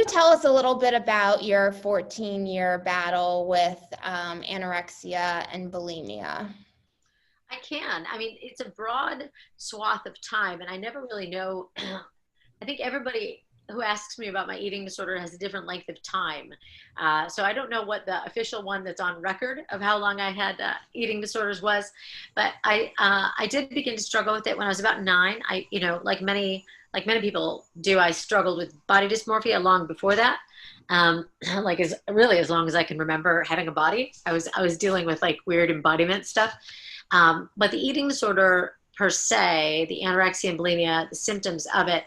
you tell us a little bit about your 14-year battle with anorexia and bulimia? I can. I mean, it's a broad swath of time, and I never really know. I think everybody who asks me about my eating disorder has a different length of time. So I don't know what the official one that's on record of how long I had eating disorders was, but I did begin to struggle with it when I was about 9. Like many people do, I struggled with body dysmorphia long before that. Like as long as I can remember having a body, I was dealing with like weird embodiment stuff. But the eating disorder per se, the anorexia and bulimia, the symptoms of it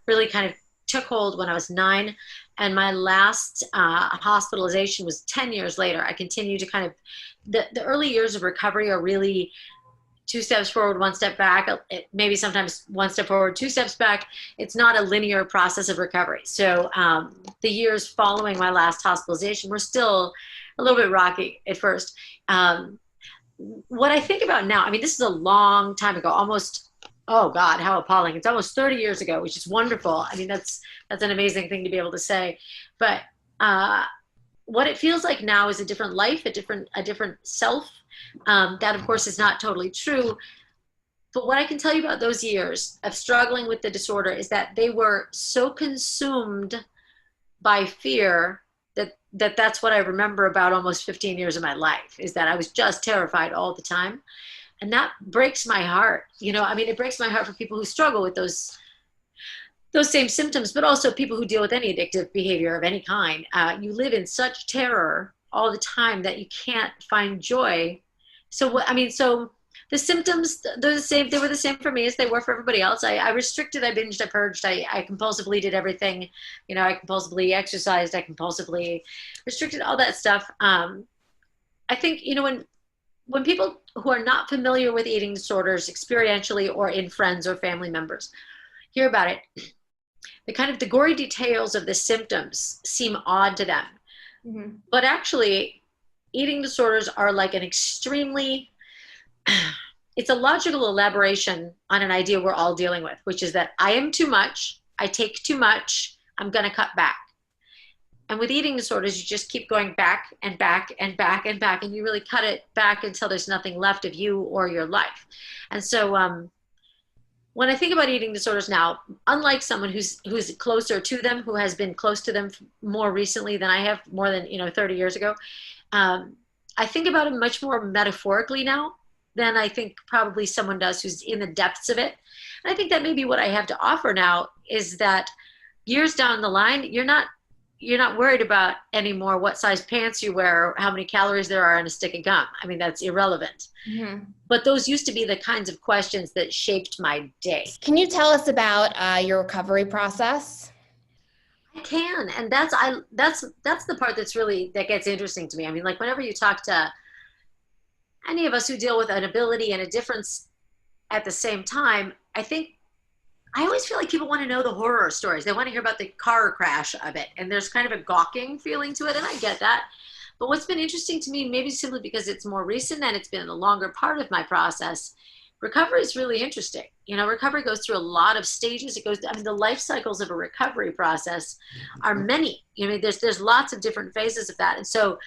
really kind of took hold when I was 9. And my last hospitalization was 10 years later. I continued to kind of, the early years of recovery are really 2 steps forward, 1 step back, maybe sometimes 1 step forward, 2 steps back. It's not a linear process of recovery. So the years following my last hospitalization were still a little bit rocky at first. What I think about now, I mean, this is a long time ago, almost, oh God, how appalling. It's almost 30 years ago, which is wonderful. I mean, that's an amazing thing to be able to say. But what it feels like now is a different life, a different self. That, of course, is not totally true. But what I can tell you about those years of struggling with the disorder is that they were so consumed by fear that's what I remember about almost 15 years of my life, is that I was just terrified all the time. And that breaks my heart. I mean, it breaks my heart for people who struggle with those same symptoms, but also people who deal with any addictive behavior of any kind. You live in such terror all the time that you can't find joy. So the symptoms, they're the same. They were the same for me as they were for everybody else. I restricted, I binged, I purged, I compulsively did everything. I compulsively exercised, I compulsively restricted, all that stuff. I think, when people who are not familiar with eating disorders experientially or in friends or family members hear about it, the gory details of the symptoms seem odd to them. Mm-hmm. But actually, eating disorders are like an extremely, it's a logical elaboration on an idea we're all dealing with, which is that I am too much, I take too much, I'm going to cut back. And with eating disorders, you just keep going back and back and back and back, and you really cut it back until there's nothing left of you or your life. And so when I think about eating disorders now, unlike someone who's closer to them, who has been close to them more recently than I have, more than 30 years ago, I think about it much more metaphorically now than I think probably someone does who's in the depths of it. And I think that maybe what I have to offer now is that years down the line, you're not worried about anymore what size pants you wear or how many calories there are in a stick of gum. I mean, that's irrelevant. Mm-hmm. But those used to be the kinds of questions that shaped my day. Can you tell us about your recovery process? I can, and that's the part that gets interesting to me. I mean, like whenever you talk to any of us who deal with an ability and a difference at the same time, I always feel like people want to know the horror stories. They want to hear about the car crash of it, and there's kind of a gawking feeling to it, and I get that. But what's been interesting to me, maybe simply because it's more recent and it's been a longer part of my process, recovery is really interesting. Recovery goes through a lot of stages. The life cycles of a recovery process are many. There's lots of different phases of that. And so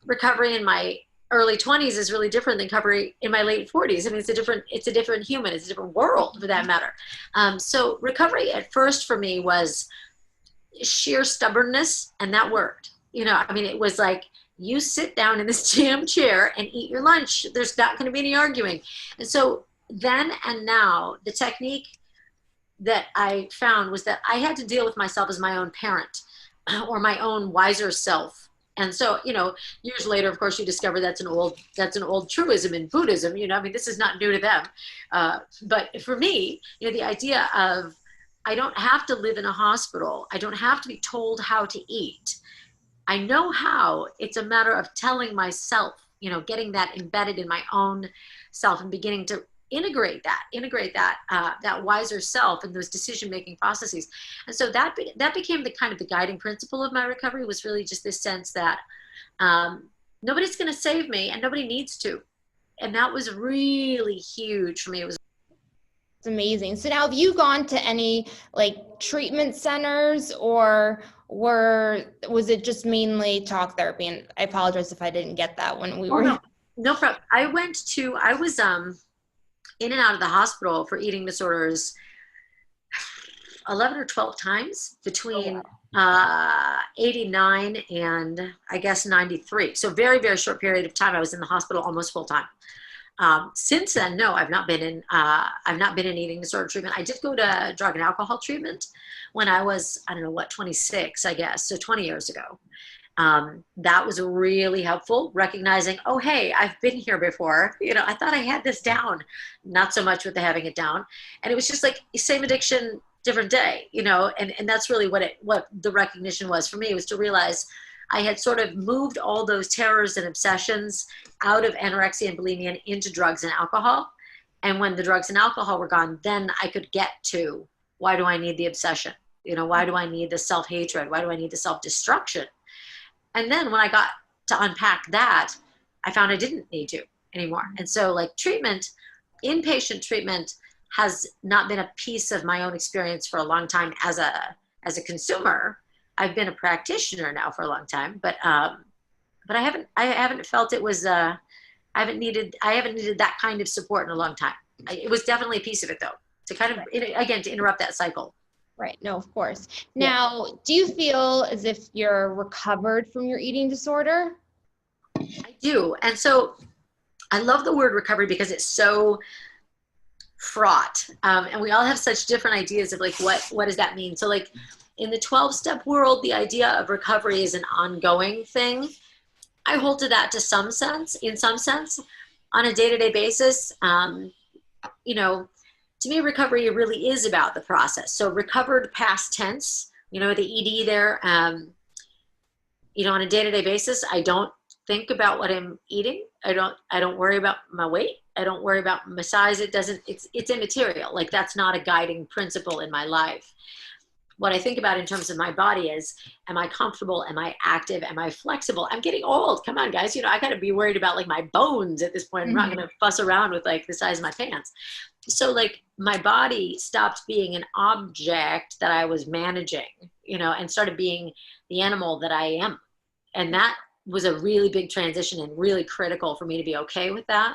recovery in my early 20s is really different than recovery in my late 40s. I mean, it's a different human, it's a different world for that matter. So recovery at first for me was sheer stubbornness, and that worked. It was like, you sit down in this damn chair and eat your lunch. There's not going to be any arguing. And so then and now, the technique that I found was that I had to deal with myself as my own parent or my own wiser self. And so, years later, of course, you discover that's an old truism in Buddhism. This is not new to them. But for me, the idea of I don't have to live in a hospital. I don't have to be told how to eat. I know how. It's a matter of telling myself, getting that embedded in my own self and beginning to integrate that wiser self in those decision-making processes. And so that became the guiding principle of my recovery, was really just this sense that nobody's going to save me and nobody needs to. And that was really huge for me. It's amazing. So now, have you gone to any treatment centers or was it just mainly talk therapy? And I apologize if I didn't get that when we Oh, were. no, no problem. I was in and out of the hospital for eating disorders 11 or 12 times between 89 and I guess 93. So very, very short period of time. I was in the hospital almost full time. Since then, no, I've not been in eating disorder treatment. I did go to drug and alcohol treatment when I was, I don't know what, 26, I guess. So 20 years ago. That was really helpful, recognizing, oh, hey, I've been here before. You know, I thought I had this down, not so much with the having it down. And it was just like same addiction, different day, you know, and that's really what the recognition was for me, was to realize I had sort of moved all those terrors and obsessions out of anorexia and bulimia and into drugs and alcohol. And when the drugs and alcohol were gone, then I could get to, why do I need the obsession? You know, why do I need the self-hatred? Why do I need the self-destruction? And then when I got to unpack that, I found I didn't need to anymore. And so like treatment, inpatient treatment has not been a piece of my own experience for a long time as a consumer. I've been a practitioner now for a long time, but I haven't felt it was, I haven't needed that kind of support in a long time. It was definitely a piece of it though, to kind of, again, to interrupt that cycle. Right. No, of course. Now, do you feel as if you're recovered from your eating disorder? I do. And so I love the word recovery because it's so fraught. And we all have such different ideas of like, what does that mean? So like in the 12-step world, the idea of recovery is an ongoing thing. I hold to that in some sense, on a day-to-day basis. You know, to me, recovery really is about the process. So recovered past tense, you know, the ED there, you know, on a day-to-day basis, I don't think about what I'm eating. I don't worry about my weight. I don't worry about my size. It's immaterial. Like that's not a guiding principle in my life. What I think about in terms of my body is, am I comfortable? Am I active? Am I flexible? I'm getting old. Come on, guys. You know, I got to be worried about like my bones at this point. I'm not going to fuss around with like the size of my pants. So like my body stopped being an object that I was managing, you know, and started being the animal that I am. And that was a really big transition and really critical for me to be okay with that.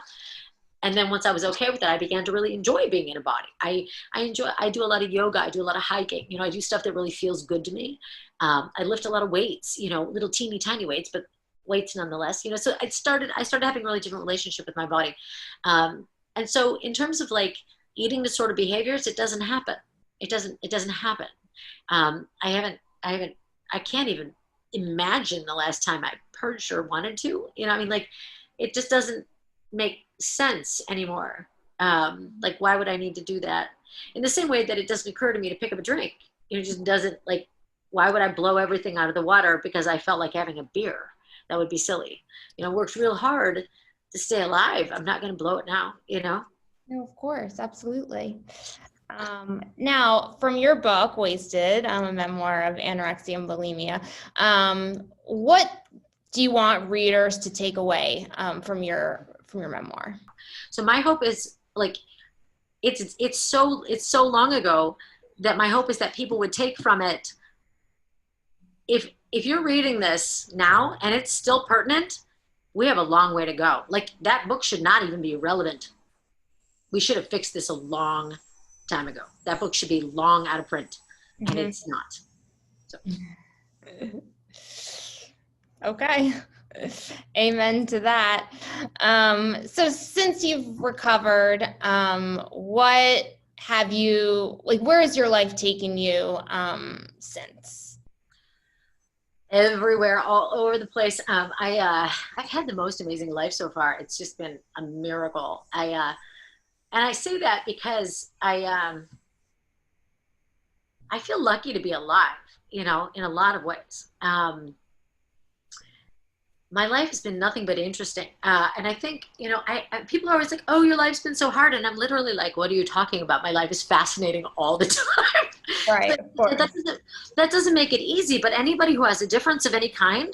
And then once I was okay with that, I began to really enjoy being in a body. I do a lot of yoga. I do a lot of hiking. You know, I do stuff that really feels good to me. I lift a lot of weights, you know, little teeny tiny weights, but weights nonetheless, you know, so I started having a really different relationship with my body. And so in terms of like eating disorder behaviors, it doesn't happen. It doesn't happen. I can't even imagine the last time I purged or wanted to, you know, I mean, like, it just doesn't make sense anymore. Like, why would I need to do that? In the same way that it doesn't occur to me to pick up a drink. It just doesn't, like, why would I blow everything out of the water because I felt like having a beer? That would be silly. You know, worked real hard to stay alive. I'm not going to blow it now, you know? No, of course. Absolutely. Now, from your book, Wasted, a memoir of anorexia and bulimia, what do you want readers to take away from your memoir? So my hope is, like, it's so long ago that my hope is that people would take from it, if you're reading this now and it's still pertinent, we have a long way to go. Like, that book should not even be relevant. We should have fixed this a long time ago. That book should be long out of print, and it's not. So. Okay. Amen to that. So since you've recovered, what have you, like, where has your life taken you since? Everywhere, all over the place. I've had the most amazing life so far. It's just been a miracle. And I say that because I feel lucky to be alive, you know, in a lot of ways. My life has been nothing but interesting. And I think, you know, people are always like, oh, your life's been so hard. And I'm literally like, what are you talking about? My life is fascinating all the time. Right. That doesn't make it easy. But anybody who has a difference of any kind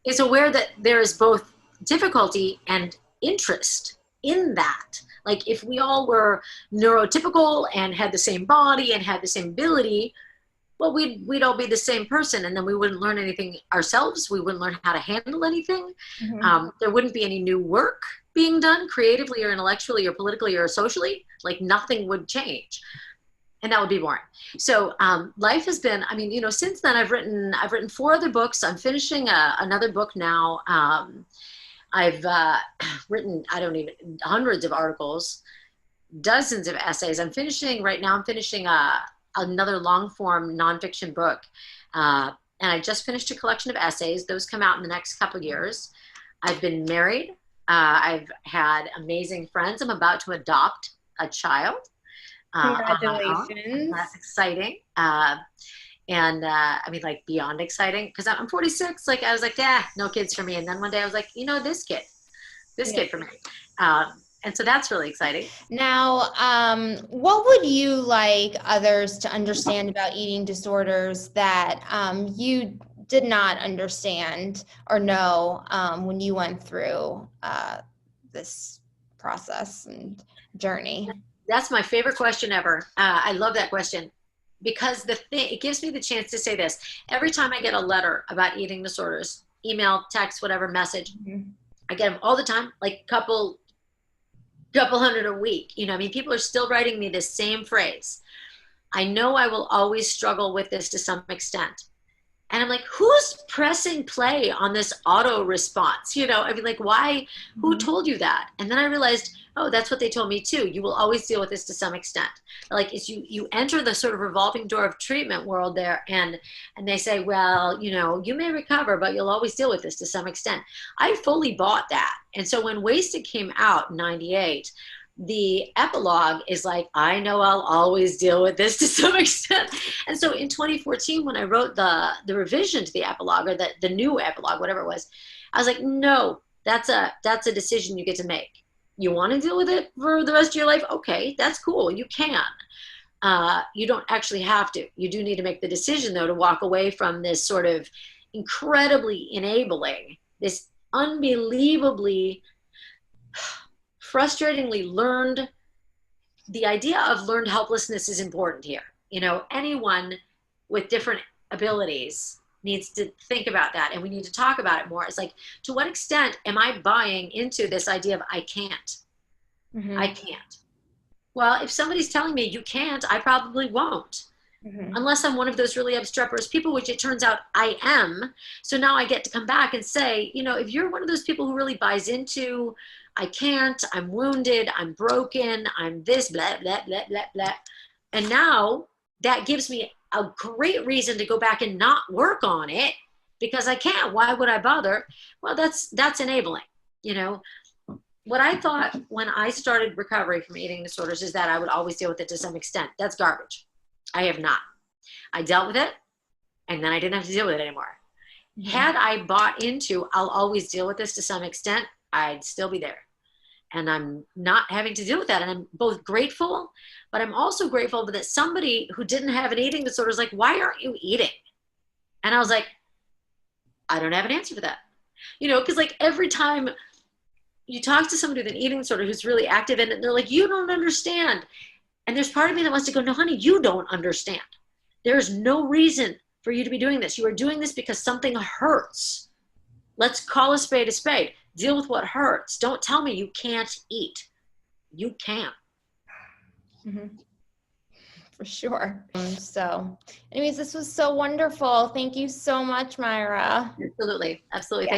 is aware that there is both difficulty and interest in that. Like, if we all were neurotypical and had the same body and had the same ability, well, we'd all be the same person, and then we wouldn't learn anything ourselves. We wouldn't learn how to handle anything. There wouldn't be any new work being done creatively or intellectually or politically or socially. Like nothing would change. And that would be boring. So life has been, I mean, you know, since then I've written 4 other books. I'm finishing another book now. I've written, hundreds of articles, dozens of essays. I'm finishing another long form nonfiction book. And I just finished a collection of essays. Those come out in the next couple of years. I've been married. I've had amazing friends. I'm about to adopt a child. Congratulations. That's exciting. I mean, like beyond exciting, because I'm 46. Like I was like, no kids for me. And then one day I was like, you know, this kid for me. And so that's really exciting. Now, what would you like others to understand about eating disorders that you did not understand or know when you went through this process and journey? That's my favorite question ever. I love that question because it gives me the chance to say this. Every time I get a letter about eating disorders, email, text, whatever message, I get them all the time, like couple hundred a week. You know, I mean, people are still writing me the same phrase. I know I will always struggle with this to some extent. And I'm like, who's pressing play on this auto response? You know, I mean, like, why, who told you that? And then I realized, oh, that's what they told me too. You will always deal with this to some extent. Like, it's you enter the sort of revolving door of treatment world there, and they say, well, you know, you may recover, but you'll always deal with this to some extent. I fully bought that. And so when Wasted came out in '98, the epilogue is like, I know I'll always deal with this to some extent. And so in 2014, when I wrote the revision to the epilogue, or the new epilogue, whatever it was, I was like, no, that's a decision you get to make. You want to deal with it for the rest of your life? Okay, that's cool. You can. You don't actually have to. You do need to make the decision, though, to walk away from this sort of incredibly enabling, this unbelievably frustratingly the idea of learned helplessness is important here. You know, anyone with different abilities needs to think about that, and we need to talk about it more. It's like, to what extent am I buying into this idea of I can't? I can't. Well, if somebody's telling me you can't, I probably won't. Unless I'm one of those really obstreperous people, which it turns out I am. So now I get to come back and say, you know, if you're one of those people who really buys into I can't, I'm wounded, I'm broken, I'm this, blah, blah, blah, blah, blah. And now that gives me a great reason to go back and not work on it because I can't. Why would I bother? Well, that's enabling. You know, what I thought when I started recovery from eating disorders is that I would always deal with it to some extent. That's garbage. I have not. I dealt with it, and then I didn't have to deal with it anymore. Had I bought into I'll always deal with this to some extent, I'd still be there. And I'm not having to deal with that. And I'm both grateful, but I'm also grateful that somebody who didn't have an eating disorder is like, why aren't you eating? And I was like, I don't have an answer for that. You know, because like every time you talk to somebody with an eating disorder who's really active in it, and they're like, you don't understand. And there's part of me that wants to go, no, honey, you don't understand. There's no reason for you to be doing this. You are doing this because something hurts. Let's call a spade a spade. Deal with what hurts. Don't tell me you can't eat. You can. For sure. So anyways, this was so wonderful. Thank you so much, Myra. Absolutely. Absolutely. Thanks.